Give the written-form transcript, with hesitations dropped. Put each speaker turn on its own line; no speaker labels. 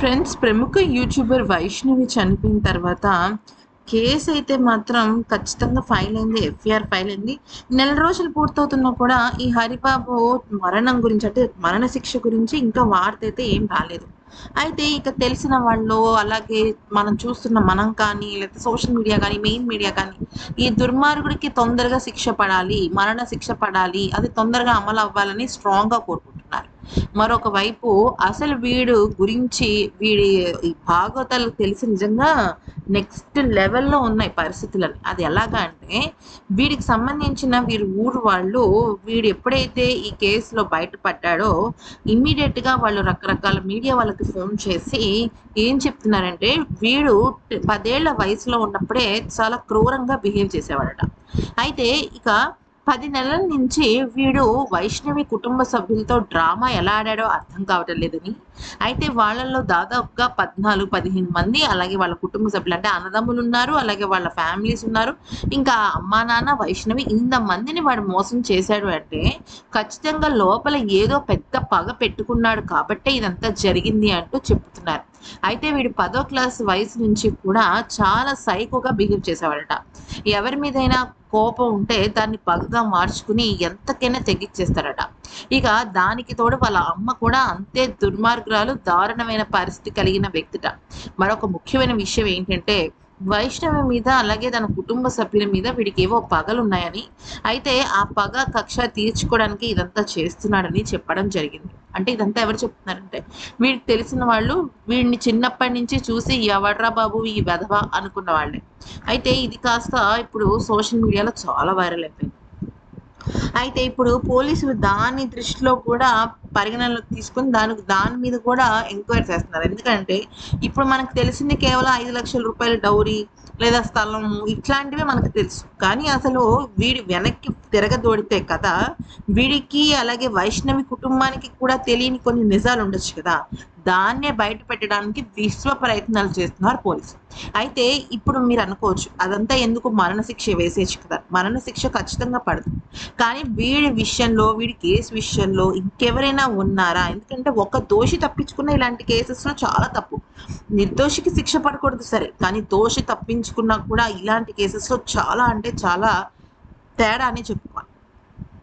Friends, ప్రముఖ YouTuber Vaishnavi చనిపోయిన తర్వాత కేసు అయితే మాత్రం ఖచ్చితంగా ఫైల్ అయింది. ఎఫ్ఐఆర్ ఫైల్ అయింది. నెల రోజులు పూర్తవుతున్నా కూడా ఈ హరిబాబు మరణం గురించి, అంటే మరణ శిక్ష గురించి ఇంకా వార్త అయితే ఏం రాలేదు. అయితే ఇక తెలిసిన వాళ్ళు, అలాగే మనం చూస్తున్న మనం కానీ, లేకపోతే సోషల్ మీడియా కానీ, మెయిన్ మీడియా కానీ, ఈ దుర్మార్గుడికి తొందరగా శిక్ష పడాలి, మరణ శిక్ష పడాలి, అది తొందరగా అమలు అవ్వాలని స్ట్రాంగ్గా కోరుకుంటున్నారు. మరొక వైపు అసలు వీడు గురించి, వీడి ఈ భాగవతాలు తెలిసి నిజంగా నెక్స్ట్ లెవెల్‌లో ఉన్నాయి పరిస్థితులని. అది ఎలాగా అంటే, వీడికి సంబంధించిన వీరి ఊరు వాళ్ళు, వీడు ఎప్పుడైతే ఈ కేసులో బయటపడ్డాడో ఇమ్మీడియేట్‌గా వాళ్ళు రకరకాల మీడియా వాళ్ళకి ఫోన్ చేసి ఏం చెప్తున్నారంటే, వీడు 10 ఏళ్ల వయసులో ఉన్నప్పుడే చాలా క్రూరంగా బిహేవ్ చేసేవాడట. అయితే ఇక 10 నెలల నుంచి వీడు వైష్ణవి కుటుంబ సభ్యులతో డ్రామా ఎలా ఆడాడో అర్థం కావటం లేదని, అయితే వాళ్ళల్లో దాదాపుగా 14, 15 మంది, అలాగే వాళ్ళ కుటుంబ సభ్యులు, అంటే అన్నదమ్ములు ఉన్నారు, అలాగే వాళ్ళ ఫ్యామిలీస్ ఉన్నారు, ఇంకా అమ్మా నాన్న వైష్ణవి, ఇంతమందిని వాడు మోసం చేశాడు అంటే ఖచ్చితంగా లోపల ఏదో పెద్ద పగ పెట్టుకున్నాడు కాబట్టే ఇదంతా జరిగింది అంటూ చెప్తున్నారు. అయితే వీడు 10వ క్లాస్ వయసు నుంచి కూడా చాలా సైకోగా బిహేవ్ చేసేవాడట. ఎవరి మీదైనా కోపం ఉంటే దాన్ని పగగా మార్చుకుని ఎంతకైనా తెగించేస్తారట. ఇక దానికి తోడు వాళ్ళ అమ్మ కూడా అంతే దుర్మార్గురాలు, దారుణమైన పరిస్థితి కలిగిన వ్యక్తిట. మరొక ముఖ్యమైన విషయం ఏంటంటే, వైష్ణవి మీద, అలాగే తన కుటుంబ సభ్యుల మీద వీడికి ఏవో పగలున్నాయని, అయితే ఆ పగ కక్ష తీర్చుకోవడానికి ఇదంతా చేస్తున్నాడని చెప్పడం జరిగింది. అంటే ఇదంతా ఎవరు చెప్తున్నారంటే, వీడికి తెలిసిన వాళ్ళు, వీడిని చిన్నప్పటి నుంచి చూసి ఎవడ్రా బాబు ఈ వెధవ అనుకున్న వాళ్ళే. అయితే ఇది కాస్త ఇప్పుడు సోషల్ మీడియాలో చాలా వైరల్ అయిపోయింది. అయితే ఇప్పుడు పోలీసులు దాన్ని దృష్టిలో కూడా పరిగణనలోకి తీసుకొని దాని మీద కూడా ఎంక్వైరీ చేస్తున్నారు. ఎందుకంటే ఇప్పుడు మనకు తెలిసింది కేవలం 5,00,000 రూపాయల డౌరీ లేదా స్థలము, ఇట్లాంటివే మనకు తెలుసు. కానీ అసలు వీడి వెనక్కి తిరగదోడితే కదా, వీడికి అలాగే వైష్ణవి కుటుంబానికి కూడా తెలియని కొన్ని నిజాలు ఉండొచ్చు కదా, దాన్నే బయట పెట్టడానికి విశ్వ ప్రయత్నాలు చేస్తున్నారు పోలీసులు. అయితే ఇప్పుడు మీరు అనుకోవచ్చు, అదంతా ఎందుకు, మరణశిక్ష వేసేయచ్చు కదా. మరణశిక్ష ఖచ్చితంగా పడదు. కానీ వీడి విషయంలో, వీడి కేసు విషయంలో ఇంకెవరైనా ఉన్నారా? ఎందుకంటే ఒక దోషి తప్పించుకున్న ఇలాంటి కేసెస్‌లో చాలా తప్పు. నిర్దోషికి శిక్ష పడకూడదు సరే, కానీ దోషి తప్పించుకున్నా కూడా ఇలాంటి కేసెస్‌లో చాలా, అంటే చాలా తేడా అని చెప్పుకోవాలి.